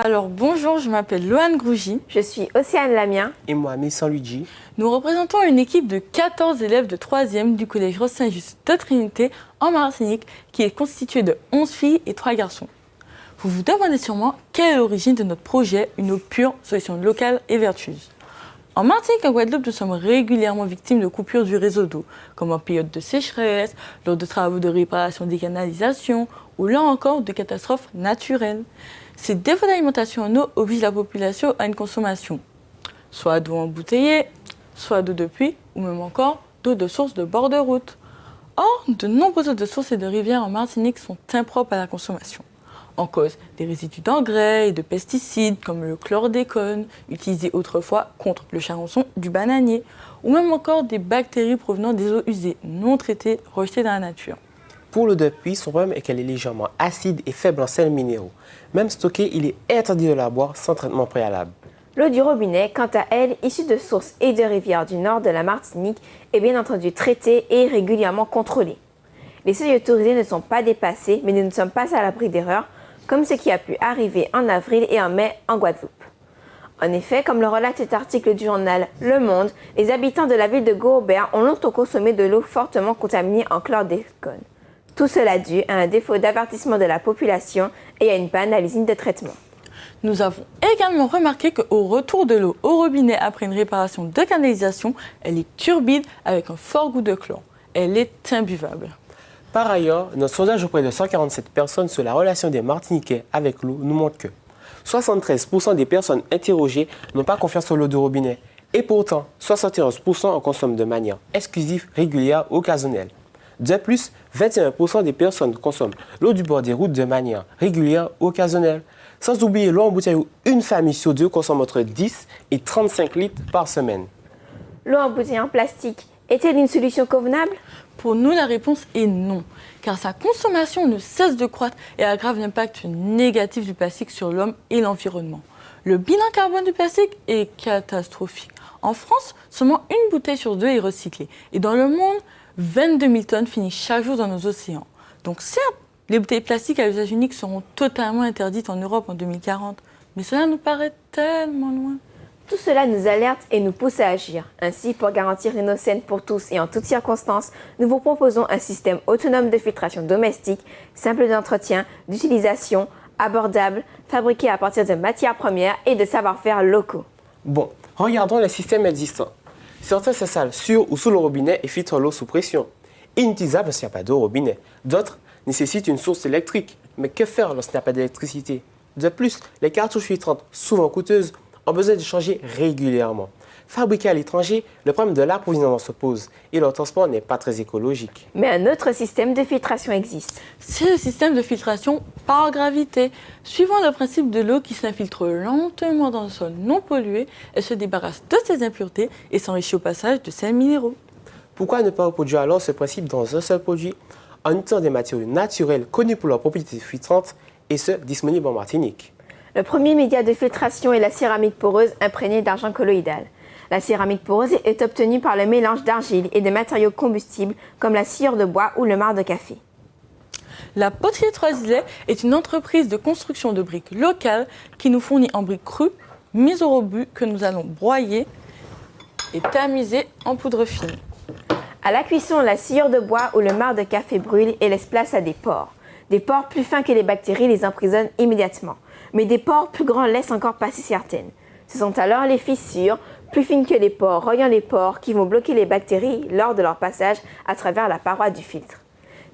Alors bonjour, je m'appelle Loane Grougy. Je suis Océane Lamien. Et moi, Messan Luigi. Nous représentons une équipe de 14 élèves de 3e du collège Rose Saint-Just de Trinité en Martinique qui est constituée de 11 filles et 3 garçons. Vous vous demandez sûrement quelle est l'origine de notre projet, une eau pure, solution locale et vertueuse. En Martinique et en Guadeloupe, nous sommes régulièrement victimes de coupures du réseau d'eau, comme en période de sécheresse, lors de travaux de réparation des canalisations ou là encore de catastrophes naturelles. Ces défauts d'alimentation en eau obligent la population à une consommation, soit d'eau embouteillée, soit d'eau de pluie ou même encore d'eau de source de bord de route. Or, de nombreuses eaux de sources et de rivières en Martinique sont impropres à la consommation. En cause des résidus d'engrais et de pesticides comme le chlordécone, utilisé autrefois contre le charançon du bananier, ou même encore des bactéries provenant des eaux usées non traitées rejetées dans la nature. Pour l'eau de pluie, son problème est qu'elle est légèrement acide et faible en sels minéraux. Même stockée, il est interdit de la boire sans traitement préalable. L'eau du robinet, quant à elle, issue de sources et de rivières du nord de la Martinique, est bien entendu traitée et régulièrement contrôlée. Les seuils autorisés ne sont pas dépassés, mais nous ne sommes pas à l'abri d'erreurs, comme ce qui a pu arriver en avril et en mai en Guadeloupe. En effet, comme le relate cet article du journal Le Monde, les habitants de la ville de Gourbert ont longtemps consommé de l'eau fortement contaminée en chlordécone. Tout cela dû à un défaut d'avertissement de la population et à une panne à l'usine de traitement. Nous avons également remarqué qu'au retour de l'eau au robinet après une réparation de canalisation, elle est turbide avec un fort goût de chlore. Elle est imbuvable. Par ailleurs, notre sondage auprès de 147 personnes sur la relation des Martiniquais avec l'eau nous montre que 73% des personnes interrogées n'ont pas confiance en l'eau de robinet. Et pourtant, 71% en consomment de manière exclusive, régulière, occasionnelle. De plus, 21% des personnes consomment l'eau du bord des routes de manière régulière, occasionnelle. Sans oublier l'eau en bouteille où une famille sur deux consomme entre 10 et 35 litres par semaine. L'eau en bouteille en plastique est-elle une solution convenable ? Pour nous, la réponse est non, car sa consommation ne cesse de croître et aggrave l'impact négatif du plastique sur l'homme et l'environnement. Le bilan carbone du plastique est catastrophique. En France, seulement une bouteille sur deux est recyclée. Et dans le monde, 22 000 tonnes finissent chaque jour dans nos océans. Donc certes, les bouteilles plastiques à usage unique seront totalement interdites en Europe en 2040. Mais cela nous paraît tellement loin. Tout cela nous alerte et nous pousse à agir. Ainsi, pour garantir une eau saine pour tous et en toutes circonstances, nous vous proposons un système autonome de filtration domestique, simple d'entretien, d'utilisation, abordable, fabriqué à partir de matières premières et de savoir-faire locaux. Bon, regardons les systèmes existants. Certains s'installent sur ou sous le robinet et filtrent l'eau sous pression. Inutilisables s'il n'y a pas d'eau au robinet. D'autres nécessitent une source électrique. Mais que faire lorsqu'il n'y a pas d'électricité? De plus, les cartouches filtrantes, souvent coûteuses, ont besoin de changer régulièrement. Fabriqués à l'étranger, le problème de l'approvisionnement se pose et leur transport n'est pas très écologique. Mais un autre système de filtration existe. C'est le système de filtration par gravité. Suivant le principe de l'eau qui s'infiltre lentement dans le sol non pollué, elle se débarrasse de ses impuretés et s'enrichit au passage de sels minéraux. Pourquoi ne pas reproduire alors ce principe dans un seul produit en utilisant des matériaux naturels connus pour leurs propriétés filtrantes et ceux disponibles en Martinique? Le premier média de filtration est la céramique poreuse imprégnée d'argent colloïdal. La céramique poreuse est obtenue par le mélange d'argile et de matériaux combustibles comme la sciure de bois ou le marc de café. La poterie Trois-Îlets est une entreprise de construction de briques locales qui nous fournit en briques crues, mises au rebut que nous allons broyer et tamiser en poudre fine. À la cuisson, la sciure de bois ou le marc de café brûle et laisse place à des pores. Des pores plus fins que les bactéries les emprisonnent immédiatement. Mais des pores plus grands laissent encore passer certaines. Ce sont alors les fissures, plus fines que les pores, reliant les pores, qui vont bloquer les bactéries lors de leur passage à travers la paroi du filtre.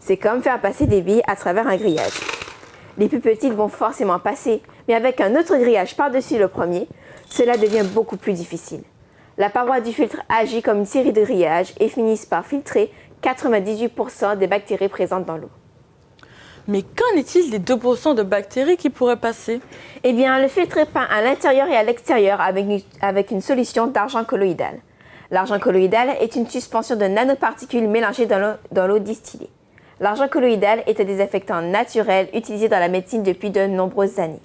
C'est comme faire passer des billes à travers un grillage. Les plus petites vont forcément passer, mais avec un autre grillage par-dessus le premier, cela devient beaucoup plus difficile. La paroi du filtre agit comme une série de grillages et finissent par filtrer 98% des bactéries présentes dans l'eau. Mais qu'en est-il des 2% de bactéries qui pourraient passer? Eh bien, le filtre est peint à l'intérieur et à l'extérieur avec une solution d'argent colloïdal. L'argent colloïdal est une suspension de nanoparticules mélangées dans l'eau distillée. L'argent colloïdal est un désinfectant naturel utilisé dans la médecine depuis de nombreuses années.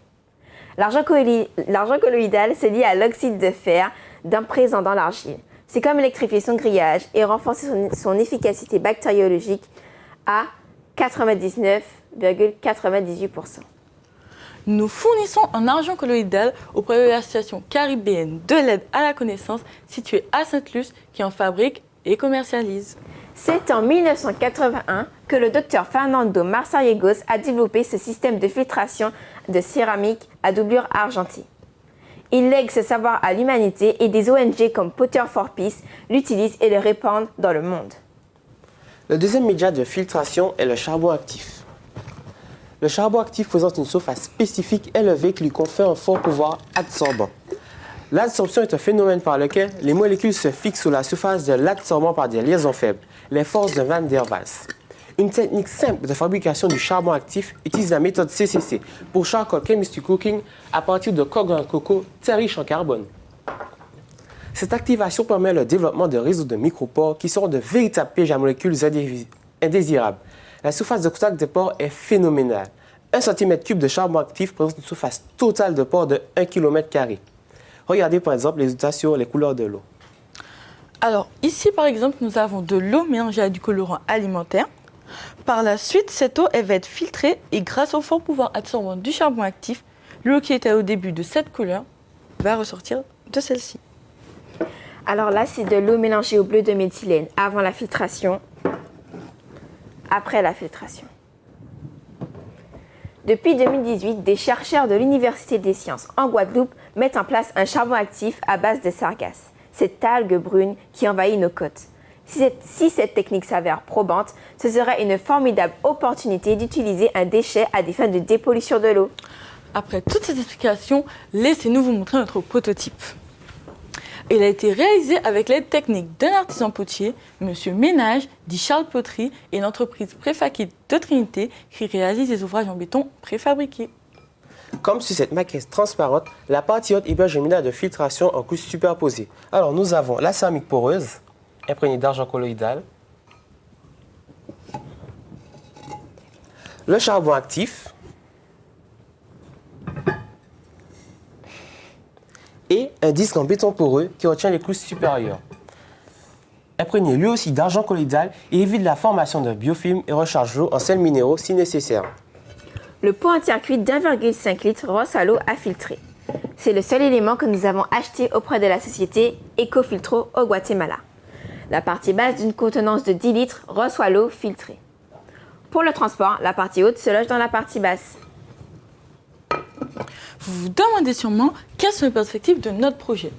L'argent colloïdal se lie à l'oxyde de fer présent dans l'argile. C'est comme électrifier son grillage et renforcer son efficacité bactériologique à 99,98%. Nous fournissons un argent colloïdal auprès de l'association caribéenne de l'aide à la connaissance située à Sainte-Luce qui en fabrique et commercialise. C'est en 1981 que le docteur Fernando Marsariegos a développé ce système de filtration de céramique à doublure argentée. Il lègue ce savoir à l'humanité et des ONG comme Potter for Peace l'utilisent et le répandent dans le monde. Le deuxième média de filtration est le charbon actif. Le charbon actif présente une surface spécifique élevée qui lui confère un fort pouvoir absorbant. L'adsorption est un phénomène par lequel les molécules se fixent sur la surface de l'adsorbant par des liaisons faibles, les forces de Van der Waals. Une technique simple de fabrication du charbon actif utilise la méthode CCC pour Charcoal Chemistry Cooking à partir de coques de coco très riches en carbone. Cette activation permet le développement de réseaux de micropores qui seront de véritables pièges à molécules indésirables. La surface de contact des pores est phénoménale. 1 cm3 de charbon actif présente une surface totale de pores de 1 km². Regardez par exemple les résultats sur les couleurs de l'eau. Alors ici par exemple, nous avons de l'eau mélangée à du colorant alimentaire. Par la suite, cette eau elle va être filtrée et grâce au fort pouvoir absorbant du charbon actif, l'eau qui était au début de cette couleur va ressortir de celle-ci. Alors là, c'est de l'eau mélangée au bleu de méthylène avant la filtration, après la filtration. Depuis 2018, des chercheurs de l'Université des sciences en Guadeloupe mettent en place un charbon actif à base de sargasse, cette algue brune qui envahit nos côtes. Si cette technique s'avère probante, ce serait une formidable opportunité d'utiliser un déchet à des fins de dépollution de l'eau. Après toutes ces explications, laissez-nous vous montrer notre prototype. Il a été réalisé avec l'aide technique d'un artisan potier, M. Ménage, dit Charles Poterie, et l'entreprise Préfaquite de Trinité qui réalise des ouvrages en béton préfabriqués. Comme sur cette maquette transparente, la partie haute héberge un média de filtration en couches superposées. Alors nous avons la céramique poreuse, imprégnée d'argent colloïdal, le charbon actif et un disque en béton poreux qui retient les couches supérieures. Imprégné lui aussi d'argent colloïdal, il évite la formation de biofilm et recharge l'eau en sels minéraux si nécessaire. Le pot entier cuit d'1,5 litre rosse à l'eau à filtrer. C'est le seul élément que nous avons acheté auprès de la société Ecofiltro au Guatemala. La partie basse d'une contenance de 10 litres reçoit l'eau filtrée. Pour le transport, la partie haute se loge dans la partie basse. Vous vous demandez sûrement quelles sont les perspectives de notre projet.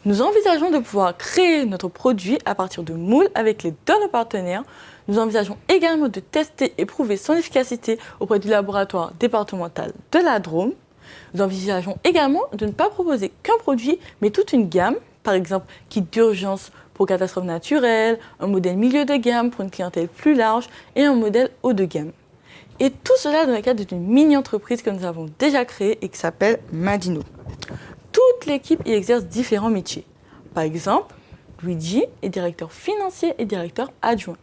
Nous envisageons de pouvoir créer notre produit à partir de moules avec l'aide de nos partenaires. Nous envisageons également de tester et prouver son efficacité auprès du laboratoire départemental de la Drôme. Nous envisageons également de ne pas proposer qu'un produit, mais toute une gamme, par exemple kit d'urgence pour catastrophes naturelles, un modèle milieu de gamme pour une clientèle plus large et un modèle haut de gamme. Et tout cela dans le cadre d'une mini-entreprise que nous avons déjà créée et qui s'appelle Madino. Toute l'équipe y exerce différents métiers. Par exemple, Luigi est directeur financier et directeur adjoint.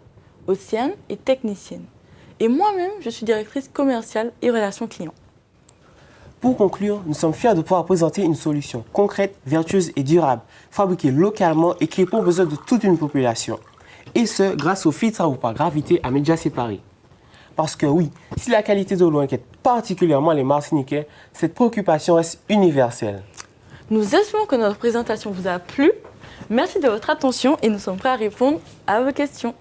Océane est technicienne. Et moi-même, je suis directrice commerciale et relations clients. Pour conclure, nous sommes fiers de pouvoir présenter une solution concrète, vertueuse et durable, fabriquée localement et qui répond aux besoins de toute une population. Et ce, grâce au filtrage par gravité à médias séparés. Parce que oui, si la qualité de l'eau inquiète particulièrement les Martiniquais, cette préoccupation reste universelle. Nous espérons que notre présentation vous a plu. Merci de votre attention et nous sommes prêts à répondre à vos questions.